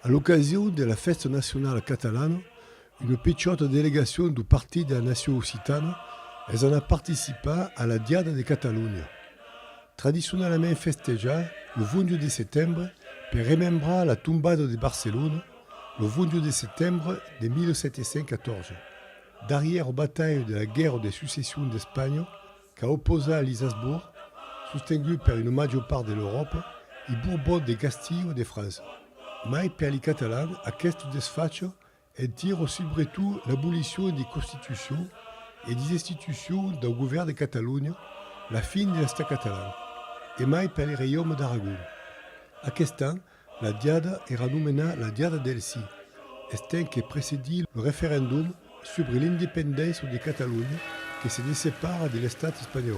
À l'occasion de la fête nationale catalane, une petite délégation du Parti de la Nation Occitane en a participé à la Diada de Catalunya. Traditionnellement festejada le 22 de septembre pour remembrar la tombada de Barcelone le 22 de septembre de 1714, derrière la bataille de la guerre de succession d'Espagne qui a opposé les Habsbourg, soutenue par une majeure part de l'Europe, et Bourbon de Castille de France. Mais pour les Catalans, aquest desfatx tire surtout l'abolition des constitutions et des institutions d'un gouvernement de Catalunya, la fin de l'Estat catalan, et mai pour les royaumes d'Aragon. Aquest any, la Diada era nomenada la Diada del Sí, estent qui précédit le référendum sur l'indépendance de Catalunya qui se sépare de l'Estat espagnol.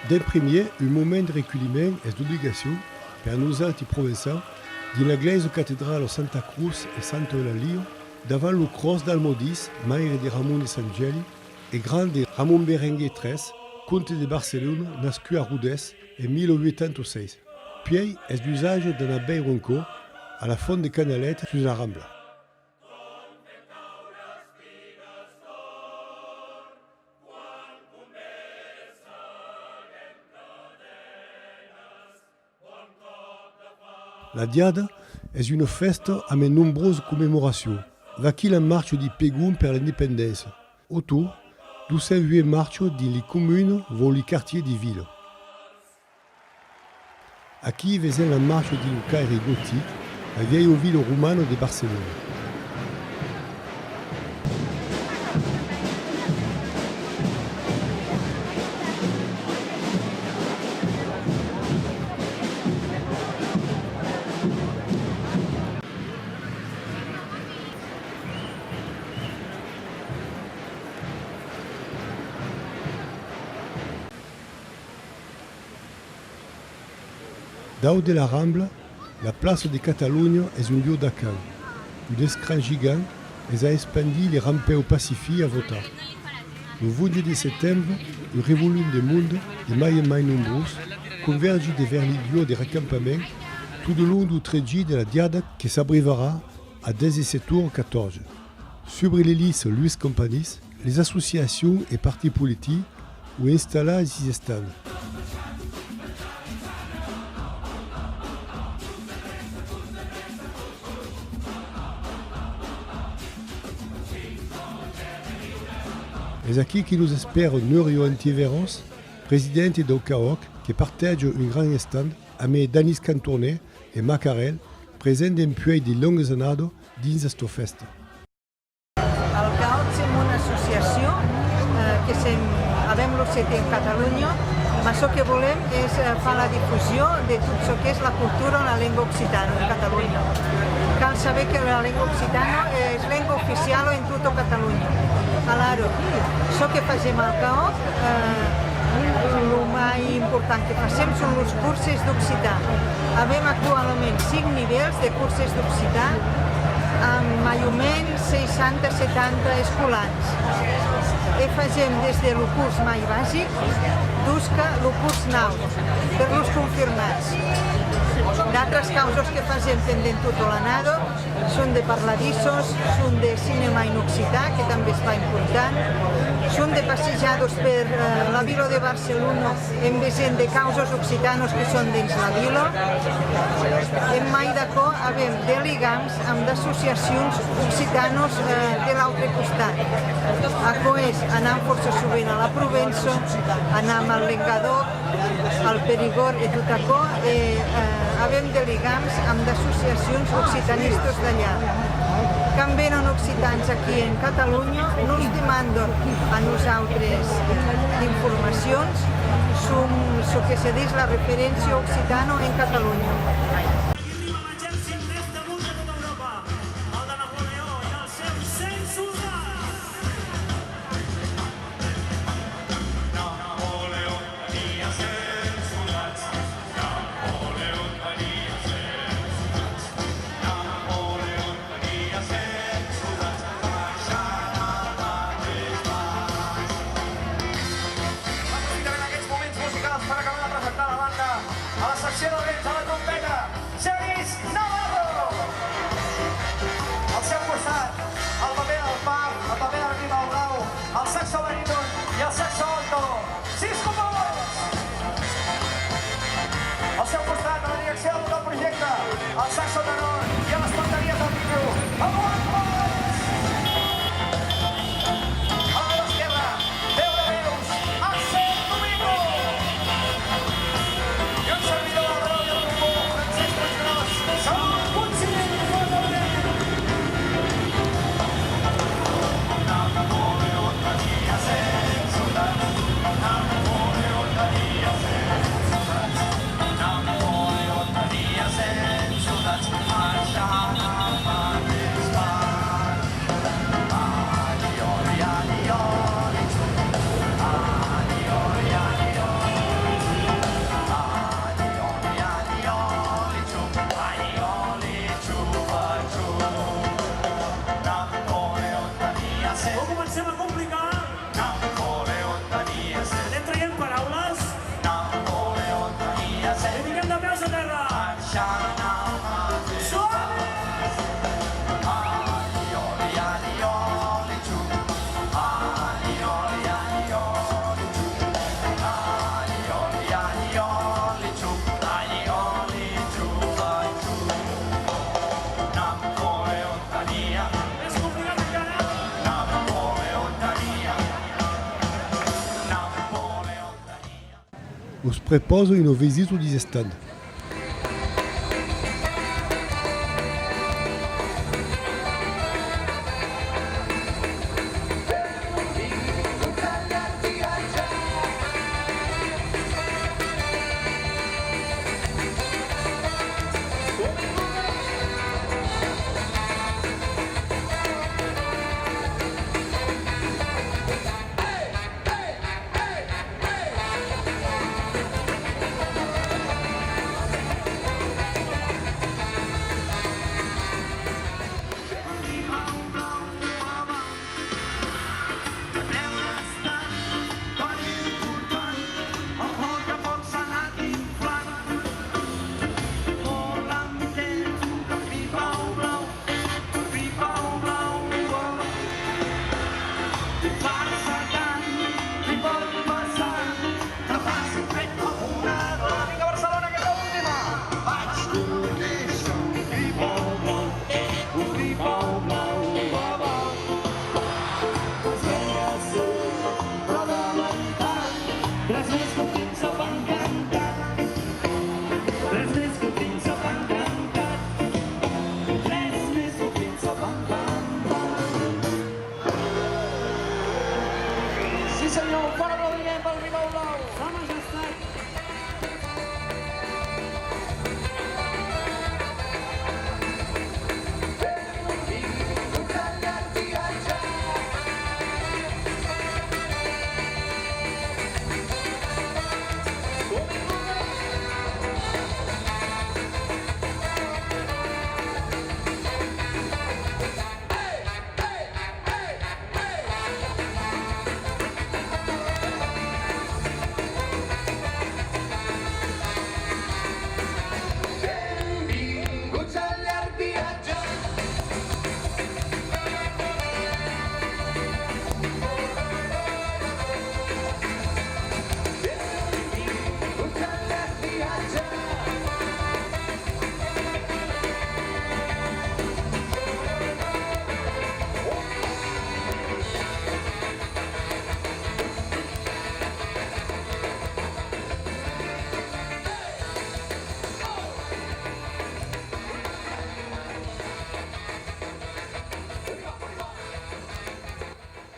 D'un premier, un moment de recueillement et d'obligation pour nous autres provençaux dans l'église cathédrale Santa Cruz et Santo Eulalia, devant le cross d'Almodis, maire de Ramon de Sangeli, et grand de Ramon Berenguer III, comte de Barcelone, nascu à Rodez en 1806. Puis, est l'usage d'un abeille ronco à la fonte de Canalette sur la Rambla. La Diada est une fête avec de nombreuses commémorations. Vaquille en marche du Pégum pour l'indépendance. Autour, 208 marches dans les communes vont les quartiers des villes. Aquí faisait la marche d'une carré gothique, la vieille ville romane de Barcelone. Dau de la Rambla, la place de Catalunya est un lieu d'accueil. Un écran gigant a expandi les rampes au Pacifique à voter. Le 22 septembre, un révolu du monde, de mai en mai nombreux, converge vers les lieux de racampement tout le long du trajet de la Diada qui s'abrivera à 17h14. Sur les listes Luis Companys, les associations et partis politiques ont installé ces stands. C'est aquí qui nous espère Nurio Antiveros, présidente d'Ocaoc, qui partage un grand stand avec Danis Cantourné et Macarel, présents depuis de longues années dans cette fête. Al CAOC som una associació que avem l'OCT en Catalunya, però el que volem és fer la difusió de tot el que és la cultura en la llengua occitana en Catalunya. Cal saber que la llengua occitana és llengua oficial en tota Catalunya. Alaro, el que fem al CAOC, el més important que fem són els cursos d'occità. Avem actualment 5 nivells de cursos d'occità amb més o menys 60-70 escolans. Fem des del curs més bàsic fins al curs nou, per els confirmats. D'altres causes que fem pendent tot l'anado són de parladissos, són de cinema en occità, que també es fa important, són de passejades per la vila de Barcelona en vessant de causes occitanos que són dins la vila. En mai d'acó havem de lligams amb d'associacions occitanos de l'altre costat. Acó és anar força sovint a la Provença, anar al Lengador, al Perigord i tot acó, havem de lligams amb d'associacions occitanistes d'allà. Quan venen occitans aquí en Catalunya, no ens demanden a nosaltres informacions sobre el que se diu la referència occitana en Catalunya. Per acabar de presentar la banda a la secció de vents a la trompeta. Cisco Boys! Al seu costat, a la direcció del projecte, el saxo tenor i a les bateries del micro, el Boys Boys! A la meva esquerra, Déu de Déus, Axel Domingo! I un servidor del rol i el bombó, Francesc Puiggròs, Saúl Puigciment! Ho comencem a complicar. Anem traient paraules. I diguem de peus a terra. Suaves! Més complicat encara. Us proposo une visita di stand. Vinga, Barcelona, que és l'última! Sí senyor, fora aplaudiment pel Ribau Blau! Sa majestat.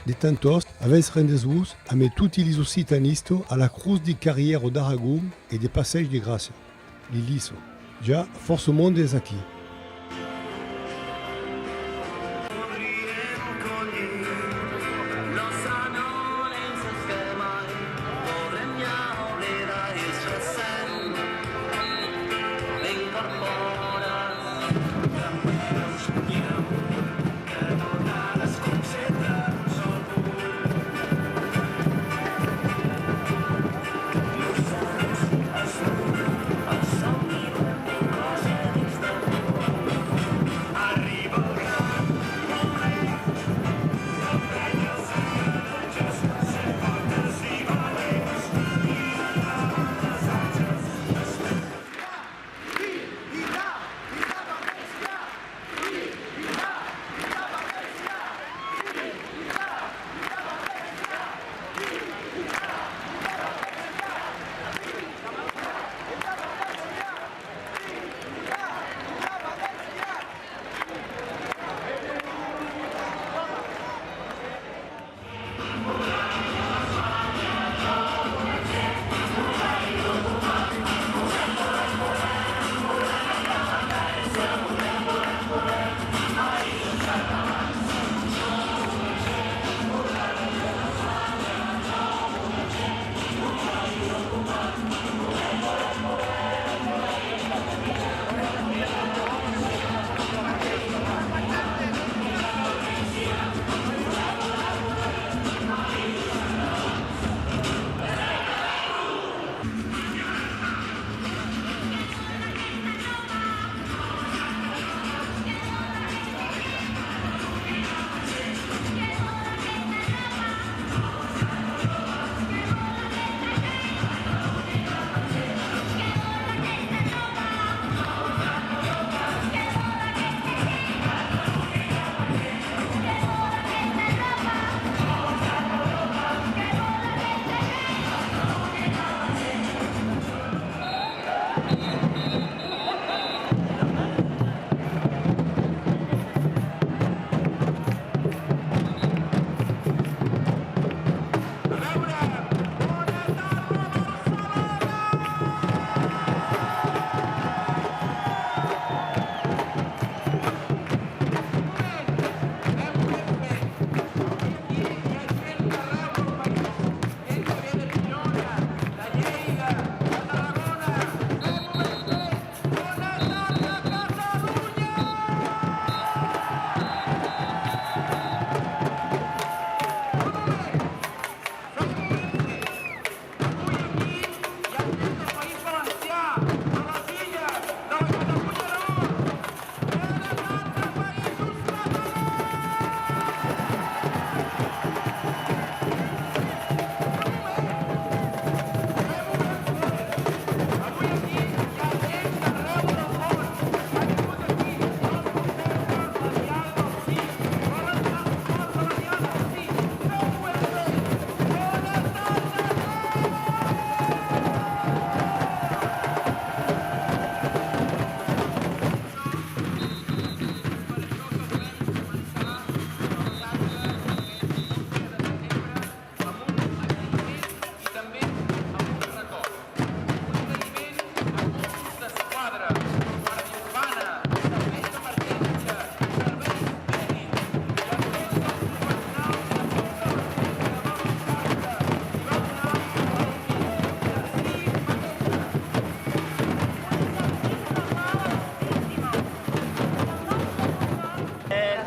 De tantos, avens rendezvous amb tutti gli occitanisti alla Cruz di Carriero d'Aragón e de Passeig de Gràcia, l'Iliso. Ja força monde és aquí.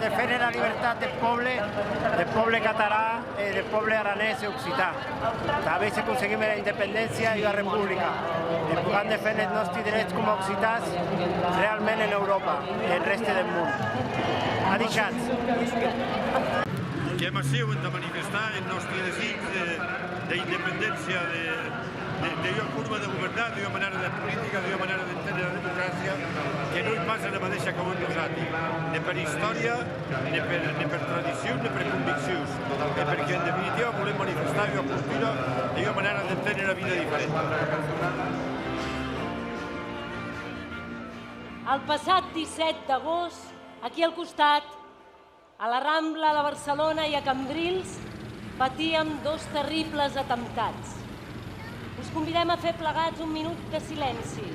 defendre la llibertat del poble català, del poble aranès i occità. També si aconseguim la independència i la república, i puguem defendre els nostres drets com a occitans realment en Europa i el reste del món. Adixats. Que massiu hem de manifestar el nostre desig d'independència, d'una forma de governar, d'una manera de política, d'una manera d'entendre la democràcia, que no hi passa la mateixa que ho hem nosaltres, ni per història, ni per tradició, ni per conviccions, perquè en definitiva volem manifestar una cultura i una manera d'entendre la vida diferent. El passat 17 d'agost, aquí al costat, a la Rambla de Barcelona i a Cambrils, patíem 2 terribles atemptats. Us convidem a fer plegats un minut de silenci.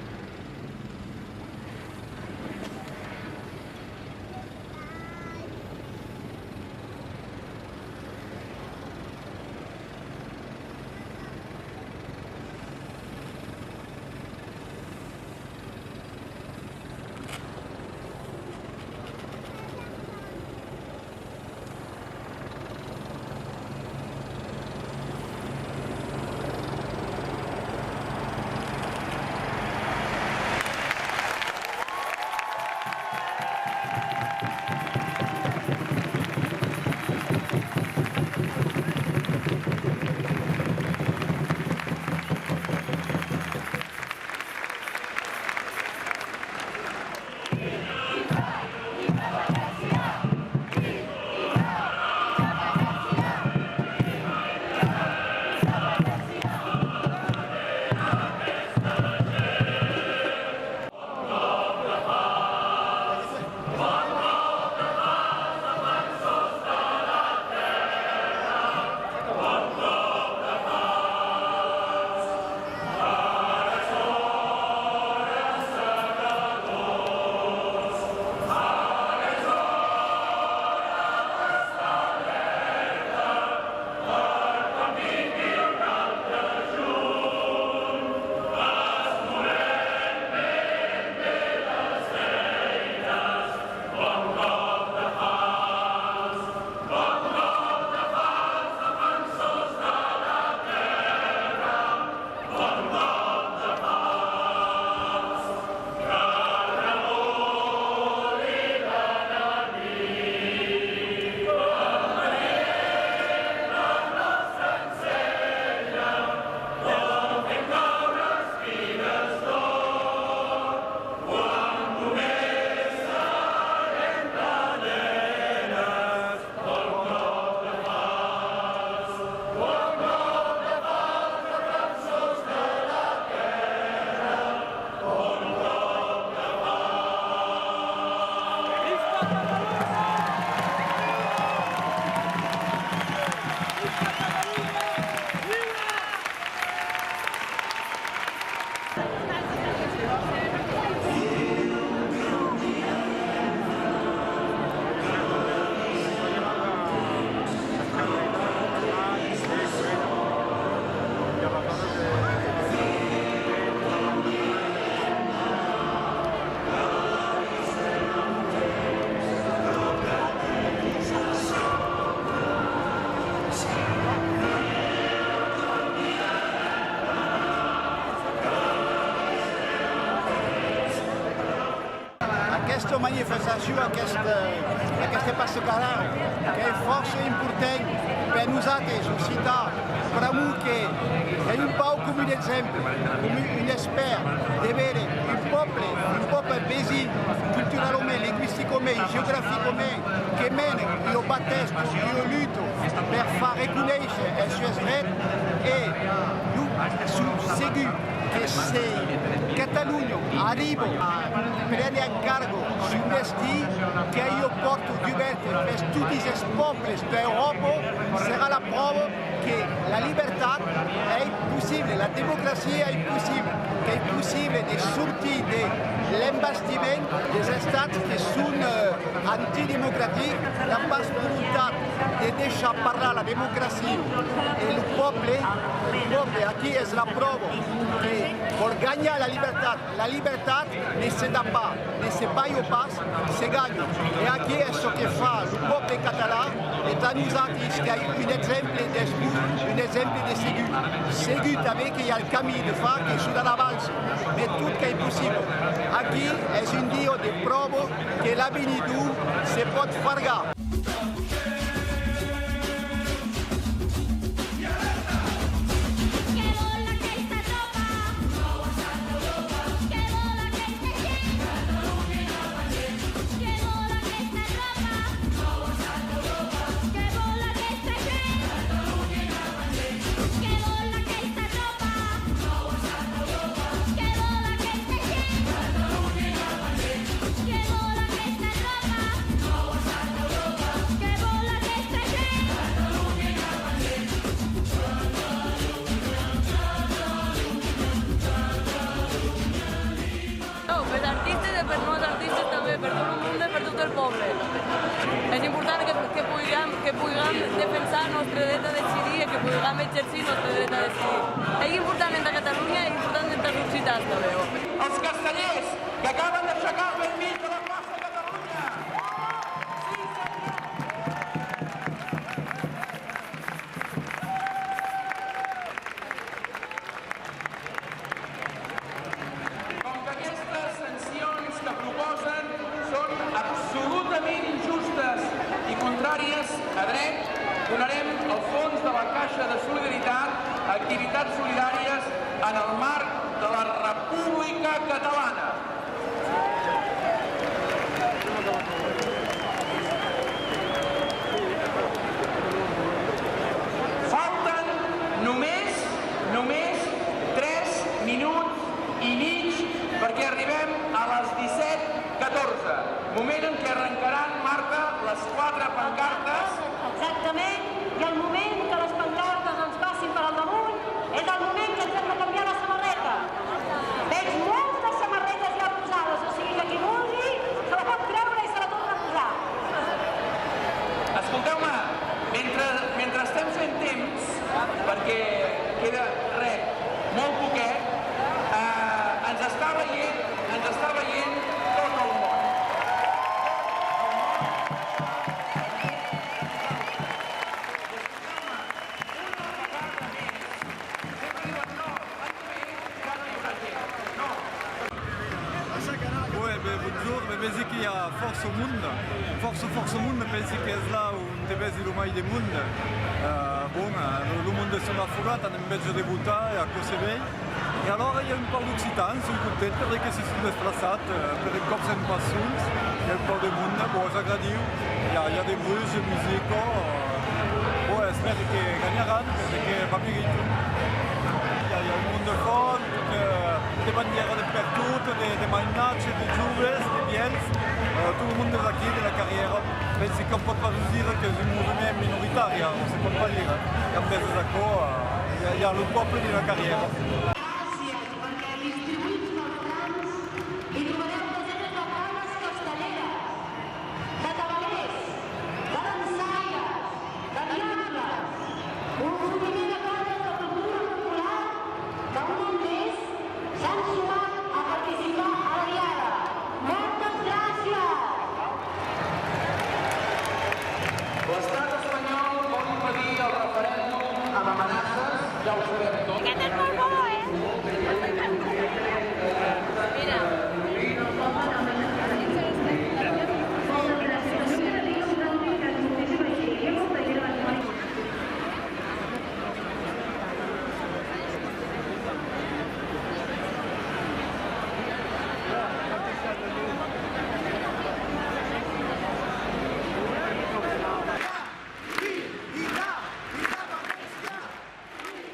Aquesta manifestació, aquesta passacada, que és força important per nosaltres, occitans, que és un pau com un exemple, com un expert de veure un poble vecí, culturalment, lingüísticament, geogràficament, que mena i bateix i lluita per fer reconèixer els seus drets i som segurs que si Catalunya arriba a prendre en cargo su destí, que io porto ouverte per tots els pobles d'Europa, serà la prova que la llibertat és possible, la democràcia és possible, que és possible de sortir de l'embastiment dels estats que són antidemocràtic, hi ha pas voluntat de deixar parlar la democràcia i el poble aquí és la prova que per guanyar la llibertat ne se da pas, ne se balla pas, se gagna. I aquí és el que fa el poble català, et a nosaltres que hi ha un exemple d'escut, un exemple de segur. Segur també que hi ha el camí de fa que ajuda a l'avance, mais tot que és possible. Aquí és un dia de prova que l'avenidor se pot fargar. Per molts artistes també, per tot el món i per tot el poble. És important que puguem defensar el nostre dret a decidir i que puguem exercir el nostre dret a decidir. És important entre Catalunya i és important entre els occitans també. Els castellers que acaben d'aixecar el vell mig de la plaça Catalunya. Com que aquestes sancions que proposen són absolutament injustes i contràries a dret, donarem el fons de la Caixa de Solidaritat a activitats solidàries en el marc de la República Catalana. Falten només 3 minuts i mig perquè arribem a les 17:14, moment en què arrencaran, Marta, les 4 pancartes. Exactament, i el moment que les pancartes ens passin per al damunt és el moment que ens hem de canviar la samarreta. Veig moltes samarretes ja posades, o sigui que qui vulgui se la pot treure i se la torna a posar. Escolteu-me, mentre estem fent temps, perquè queda molt poquet, ens està veient tot el món. Pensi que hi ha força al món, pensi que és là on té més il mai del món. El món de son aforat han enveja de votar a Cosebell. I alhora hi ha un poc d'occitans, són contents perquè se són desplaçats, per un cop s'han passats, hi ha un poc de món, és agradiu, hi ha de bruix, de música, espero que ganyaran, perquè va mirar. Hi ha un món de fort, de banderes de pertot, de mainatges, de joves, de biels, tot el món és aquí, de la carriera. Penso que pot pas dir que és un moviment minoritari, no se pot pas dir. I amb des d'acord, hi ha el poble de la carriera. L'estat espanyol vol impedir el referèndum amb amenaces, ja ho sabem tot. Aquest és molt bo, Mira.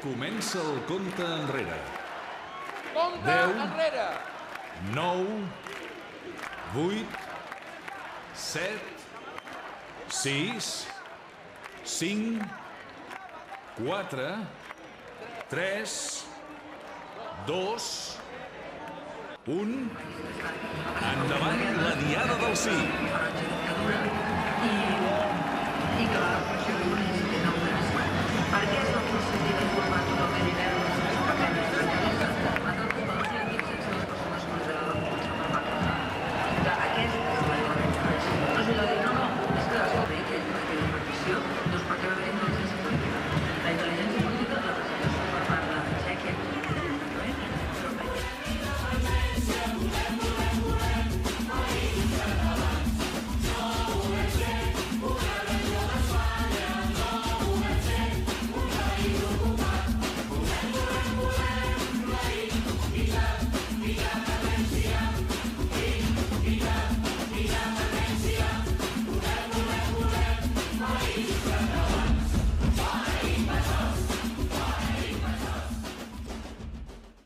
Comença el compte enrere. Compte enrere! 9, 8, 7, 6, 5, 4, 3, 2, 1... Endavant la Diada del Sí!